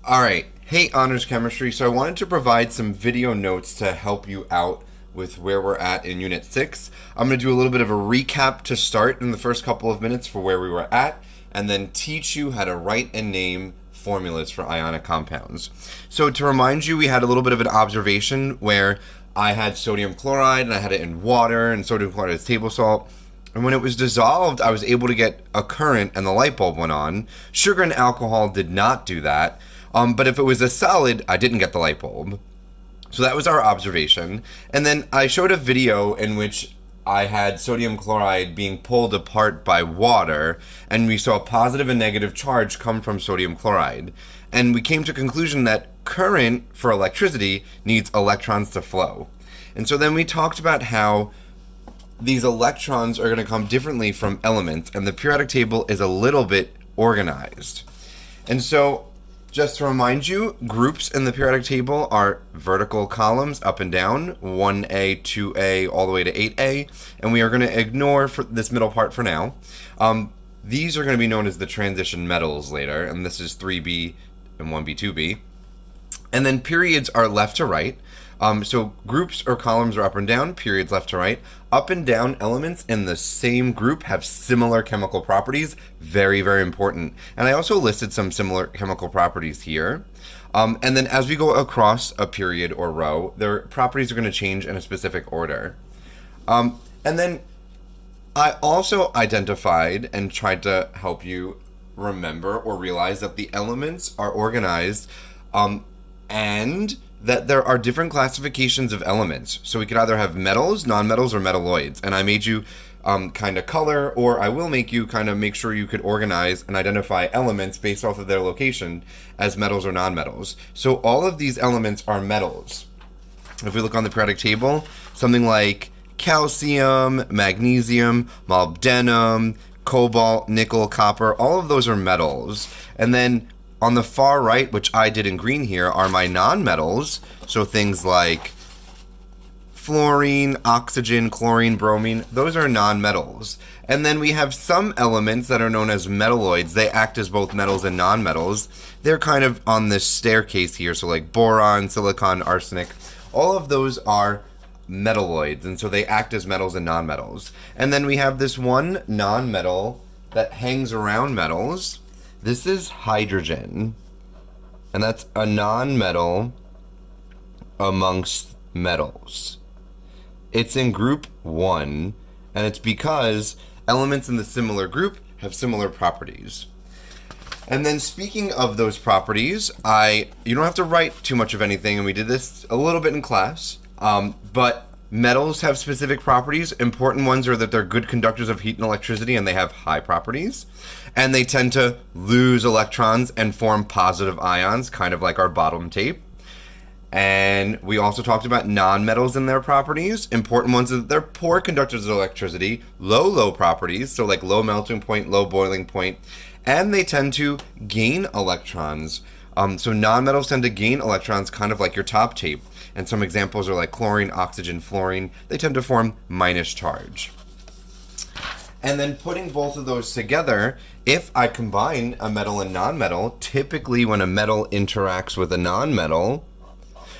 All right. Hey, Honors Chemistry. So I wanted to provide some video notes to help you out with where we're at in Unit 6. I'm going to do a little bit of a recap to start in the first couple of minutes for where we were at, and then teach you how to write and name formulas for ionic compounds. So to remind you, we had a little bit of an observation where I had sodium chloride and I had it in water, and sodium chloride is table salt. And when it was dissolved, I was able to get a current and the light bulb went on. Sugar and alcohol did not do that. But if it was a solid, I didn't get the light bulb. So that was our observation. And then I showed a video in which I had sodium chloride being pulled apart by water, and we saw a positive and negative charge come from sodium chloride. And we came to a conclusion that current for electricity needs electrons to flow. And so then we talked about how these electrons are going to come differently from elements, and the periodic table is a little bit organized. And so just to remind you, groups in the periodic table are vertical columns up and down, 1A, 2A, all the way to 8A, and we are going to ignore for this middle part for now. These are going to be known as the transition metals later, and this is 3B and 1B, 2B. And then periods are left to right. So groups or columns are up and down, periods left to right. Up and down elements in the same group have similar chemical properties. Very, very important. And I also listed some similar chemical properties here. And then as we go across a period or row, their properties are going to change in a specific order. And then I also identified and tried to help you remember or realize that the elements are organized and that there are different classifications of elements. So we could either have metals, nonmetals, or metalloids. And I made you kind of color, or I will make you kind of make sure you could organize and identify elements based off of their location as metals or nonmetals. So all of these elements are metals. If we look on the periodic table, something like calcium, magnesium, molybdenum, cobalt, nickel, copper, all of those are metals. And then on the far right, which I did in green here, are my nonmetals. So things like fluorine, oxygen, chlorine, bromine, those are nonmetals. And then we have some elements that are known as metalloids. They act as both metals and nonmetals. They're kind of on this staircase here. So like boron, silicon, arsenic, all of those are metalloids. And so they act as metals and nonmetals. And then we have this one nonmetal that hangs around metals. This is hydrogen, and that's a nonmetal amongst metals. It's in group 1, and it's because elements in the similar group have similar properties. And then speaking of those properties, you don't have to write too much of anything, and we did this a little bit in class, but metals have specific properties. Important ones are that they're good conductors of heat and electricity, and they have high properties. And they tend to lose electrons and form positive ions, kind of like our bottom tape. And we also talked about nonmetals and their properties. Important ones are that they're poor conductors of electricity, low properties, so like low melting point, low boiling point, and they tend to gain electrons. So nonmetals tend to gain electrons, kind of like your top tape. And some examples are like chlorine, oxygen, fluorine. They tend to form minus charge. And then putting both of those together, if I combine a metal and nonmetal, typically when a metal interacts with a nonmetal,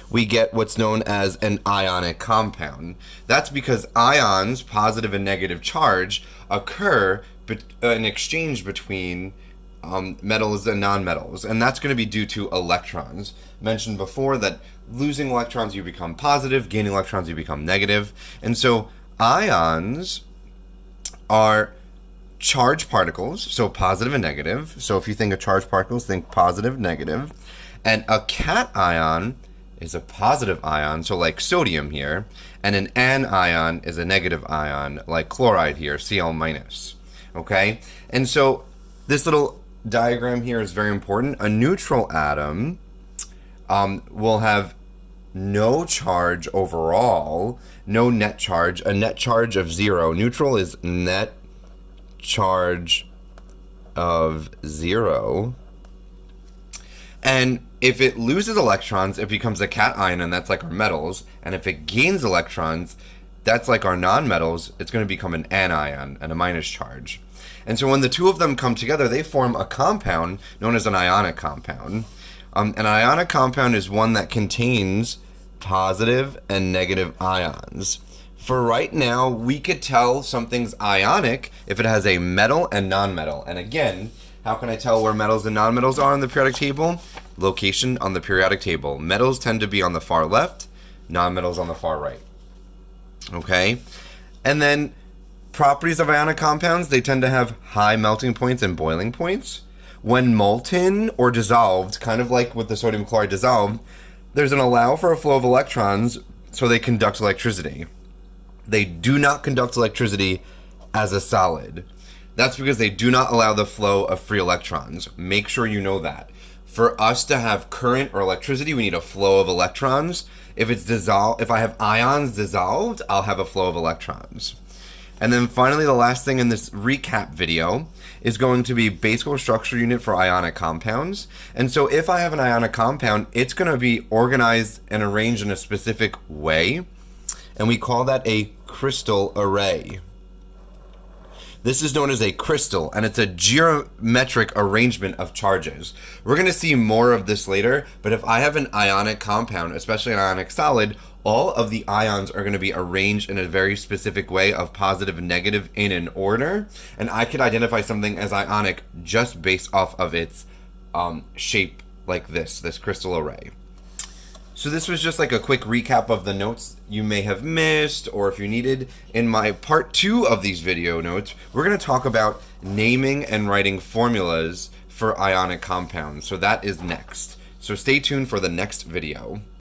we get what's known as an ionic compound. That's because ions, positive and negative charge, occur in exchange between metals and nonmetals, and that's going to be due to electrons. Mentioned before that losing electrons you become positive, gaining electrons you become negative, and so ions are charged particles, so positive and negative. So if you think of charged particles, think positive, negative, and a cation is a positive ion, so like sodium here, and an anion is a negative ion, like chloride here, Cl minus. Okay, and so this little diagram here is very important. A neutral atom will have no charge overall, no net charge, a net charge of 0. Neutral is net charge of 0. And if it loses electrons, it becomes a cation, and that's like our metals. And if it gains electrons, that's like our nonmetals. It's going to become an anion and a minus charge. And so when the two of them come together, they form a compound known as an ionic compound. An ionic compound is one that contains positive and negative ions. For right now, we could tell something's ionic if it has a metal and nonmetal. And again, how can I tell where metals and nonmetals are on the periodic table? Location on the periodic table. Metals tend to be on the far left, nonmetals on the far right. Okay? And then properties of ionic compounds, they tend to have high melting points and boiling points. When molten or dissolved, kind of like with the sodium chloride dissolved, there's an allow for a flow of electrons, so they conduct electricity. They do not conduct electricity as a solid. That's because they do not allow the flow of free electrons. Make sure you know that. For us to have current or electricity, we need a flow of electrons. If I have ions dissolved, I'll have a flow of electrons. And then finally, the last thing in this recap video is going to be basic structure unit for ionic compounds. And so if I have an ionic compound, it's going to be organized and arranged in a specific way. And we call that a crystal array. This is known as a crystal, and it's a geometric arrangement of charges. We're going to see more of this later, but if I have an ionic compound, especially an ionic solid, all of the ions are going to be arranged in a very specific way of positive and negative in an order, and I could identify something as ionic just based off of its shape like this crystal array. So this was just like a quick recap of the notes you may have missed, or if you needed. In my part 2 of these video notes, we're going to talk about naming and writing formulas for ionic compounds. So that is next. So stay tuned for the next video.